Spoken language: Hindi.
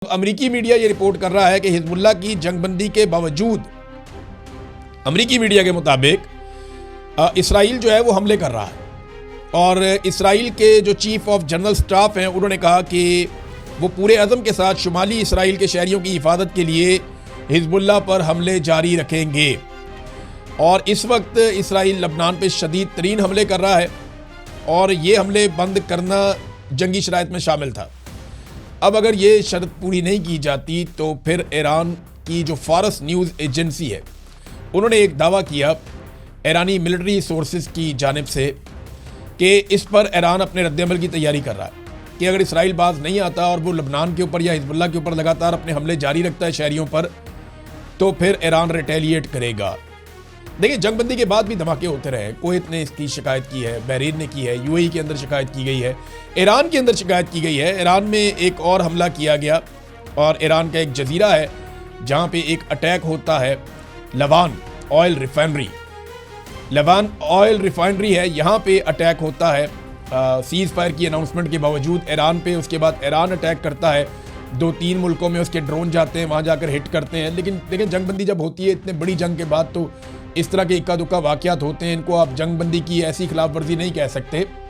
अमेरिकी मीडिया ये रिपोर्ट कर रहा है कि हिजबुल्लाह की जंगबंदी के बावजूद अमेरिकी मीडिया के मुताबिक इसराइल जो है वो हमले कर रहा है। और इसराइल के जो चीफ ऑफ जनरल स्टाफ हैं उन्होंने कहा कि वो पूरे अज़म के साथ शुमाली इसराइल के शहरियों की हिफाजत के लिए हिजबुल्लाह पर हमले जारी रखेंगे। और इस वक्त इसराइल लबनान पे शदीद तरीन हमले कर रहा है और ये हमले बंद करना जंगी शराइत में शामिल था। अब अगर ये शर्त पूरी नहीं की जाती तो फिर ईरान की जो फारस न्यूज़ एजेंसी है उन्होंने एक दावा किया ईरानी मिलिट्री सोर्सेज की जानिब से कि इस पर ईरान अपने रद्दअमल की तैयारी कर रहा है कि अगर इसराइल बाज नहीं आता और वो लबनान के ऊपर या हिजबुल्लाह के ऊपर लगातार अपने हमले जारी रखता है शहरियों पर, तो फिर ईरान रिटेलिएट करेगा। देखिए, जंगबंदी के बाद भी धमाके होते रहे। कुवैत ने इसकी शिकायत की है, बहरीन ने की है, यूएई के अंदर शिकायत की गई है, ईरान के अंदर शिकायत की गई है। ईरान में एक और हमला किया गया और ईरान का एक जजीरा है जहाँ पे एक अटैक होता है Lavan oil refinery. Lavan oil refinery है, यहाँ पे अटैक होता है सीज़ फायर की अनाउंसमेंट के बावजूद ईरान पे। उसके बाद ईरान अटैक करता है, 2-3 मुल्कों में उसके ड्रोन जाते हैं, वहाँ जाकर हिट करते हैं। लेकिन देखिए, जंगबंदी जब होती है इतने बड़ी जंग के बाद तो इस तरह के इक्का दुक्का वाक़यात होते हैं। इनको आप जंगबंदी की ऐसी खिलाफ वर्जी नहीं कह सकते।